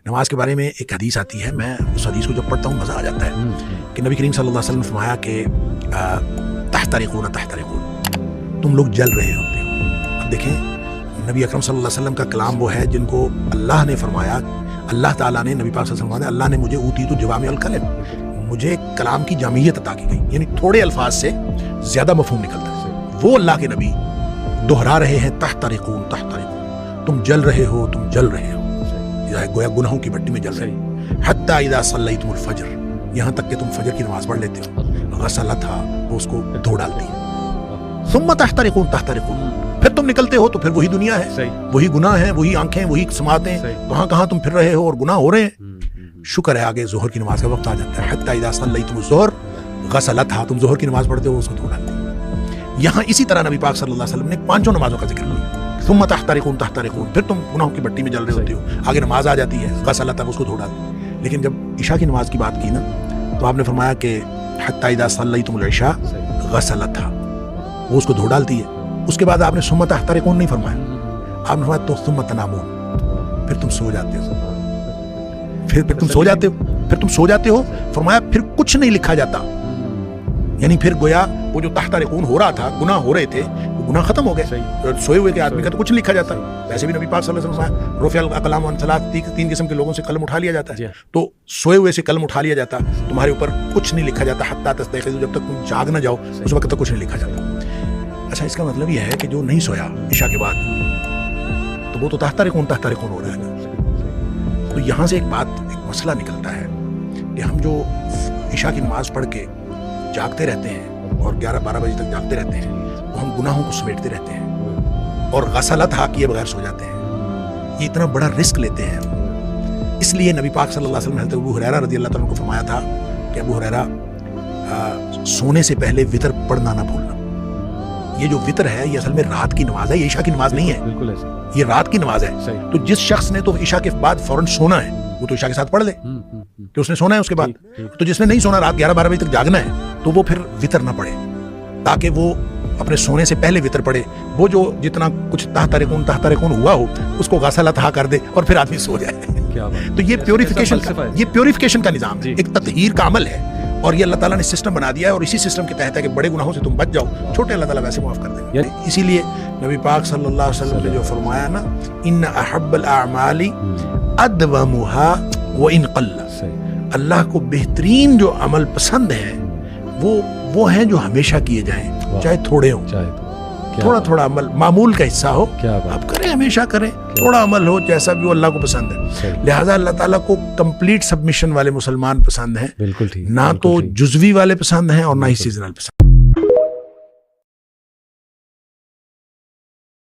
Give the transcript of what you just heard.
نماز کے بارے میں ایک حدیث آتی ہے، میں اس حدیث کو جب پڑھتا ہوں مزہ آ جاتا ہے کہ نبی کریم صلی اللہ علیہ وسلم نے فرمایا کہ تحترقون تحترقون، تم لوگ جل رہے ہوتے ہو۔ اب دیکھیں نبی اکرم صلی اللہ علیہ وسلم کا کلام وہ ہے جن کو اللہ نے فرمایا، اللہ تعالیٰ نے نبی پاک صلی اللہ علیہ وسلم، اللہ نے مجھے اوتیت جوامع الکلم، مجھے کلام کی جامعیت عطا کی گئی، یعنی تھوڑے الفاظ سے زیادہ مفہوم نکلتا ہے۔ وہ اللہ کے نبی دہرا رہے ہیں تحترقون تحترقون، تم جل رہے ہو، تم جل رہے ہو، گویا گناہوں کی بھٹی میں جل رہے ہو۔ حتی اذا صلیتم الفجر، یہاں تک کہ تم فجر کی نماز پڑھ لیتے ہو، غسلتھا، وہ اس کو دھو ڈالتی ہے۔ ثم تحترقون تحترقون، پھر تم نکلتے ہو تو پھر وہی دنیا ہے، وہی گناہ ہیں، وہی آنکھیں، وہی سماعتیں، کہاں کہاں تم پھر رہے ہو اور گناہ ہو رہے ہیں۔ شکر ہے آگے ظہر کی نماز کا وقت آ جاتا ہے۔ حتی اذا صلیتم الظہر غسلتھا، تم ظہر کی نماز پڑھتے ہو، اس کو دھو ڈالتی ہے۔ یہاں اسی طرح نبی پاک صلی اللہ علیہ وسلم نے پانچوں نمازوں کا ذکر کیا، ثم تحترقون تحترقون، پھر تم گناہوں کی بھٹی میں جل رہے ہوتے ہو، آگے نماز آ جاتی ہے، غسلتھا، اس کو دھو ڈالتی ہے۔ لیکن جب عشاء کی نماز کی بات کی نا تو آپ نے فرمایا کہ حتی اذا صلیتم العشاء غسلتھا، وہ اس کو دھو ڈالتی ہے۔ اس کے بعد آپ نے ثم تحترقون نہیں فرمایا، آپ نے فرمایا تو ثم تنامون، پھر تم سو جاتے ہو، پھر تم سو جاتے ہو، پھر تم سو جاتے ہو، فرمایا پھر کچھ نہیں لکھا جاتا، یعنی پھر گویا وہ جو تحترقون ہو رہا تھا، گناہ ہو رہے تھے، وہ گناہ ختم ہو گئے، سوئے ہوئے کے آدمی کا تو کچھ نہیں لکھا جاتا۔ ویسے بھی نبی پاک صلی اللہ علیہ وسلم رفع الاقلام عن ثلاث، تین قسم کے لوگوں سے قلم اٹھا لیا جاتا ہے، تو سوئے ہوئے سے قلم اٹھا لیا جاتا، تمہارے اوپر کچھ نہیں لکھا جاتا حتی تستيقظوا، جب تک تم جاگ نہ جاؤ اس وقت تک کچھ نہیں لکھا جاتا۔ اچھا، اس کا مطلب یہ ہے کہ جو نہیں سویا عشاء کے بعد تو وہ تو تحترقون تحترقون ہو رہا ہے نا۔ تو یہاں سے ایک بات، ایک مسئلہ نکلتا ہے کہ ہم جو عشاء کی نماز پڑھ کے جاگتے رہتے ہیں اور 11-12 بجے تک جاگتے رہتے ہیں، تو ہم گناہوں کو سمیٹتے رہتے ہیں اور غسلتھا کیے بغیر سو جاتے ہیں، یہ اتنا بڑا رسک لیتے ہیں۔ اس لیے نبی پاک صلی اللہ علیہ وسلم نے حضرت ابو ہریرہ رضی اللہ تعالیٰ عنہ کو فرمایا تھا کہ ابو ہریرہ سونے سے پہلے وتر پڑھنا نہ بھولنا۔ یہ جو وتر ہے یہ اصل میں رات کی نماز ہے، یہ عشاء کی نماز نہیں ہے، بالکل ایسے یہ رات کی نماز ہے۔ تو جس شخص نے تو عشاء کے بعد فوراً سونا ہے وہ تو عشاء کے ساتھ پڑھ لے کہ اس نے سونا ہے اس کے بعد، تو جس نے نہیں سونا، رات 11-12 بجے تک جاگنا ہے، تو وہ پھر وتر نہ پڑھے، تاکہ وہ اپنے سونے سے پہلے وتر پڑھے، وہ جو جتنا کچھ تحترقون تحترقون ہوا ہو اس کو غسلتھا کر دے اور پھر آدمی سو جائے۔ تو یہ پیوریفیکیشن کا نظام ہے، ایک تطہیر کا عمل ہے، اور یہ اللہ تعالیٰ نے سسٹم بنا دیا ہے، اور اسی سسٹم کے تحت ہے کہ بڑے گناہوں سے تم بچ جاؤ، چھوٹے اللہ تعالیٰ ویسے معاف کر دیں گے۔ اسی لیے نبی پاک صلی اللہ علیہ وسلم نے جو فرمایا نا، ان احب الاعمال ادومها وان قل، اللہ کو بہترین جو عمل پسند ہے وہ ہیں جو ہمیشہ کیے جائیں، چاہے تھوڑے ہوں، تھوڑا تھوڑا عمل معمول کا حصہ ہو، آپ کریں، ہمیشہ کریں، تھوڑا عمل ہو، جیسا بھی وہ اللہ کو پسند ہے۔ لہٰذا اللہ تعالیٰ کو کمپلیٹ سبمیشن والے مسلمان پسند ہیں، نہ تو جزوی والے پسند ہیں اور نہ ہی سیزنل پسند۔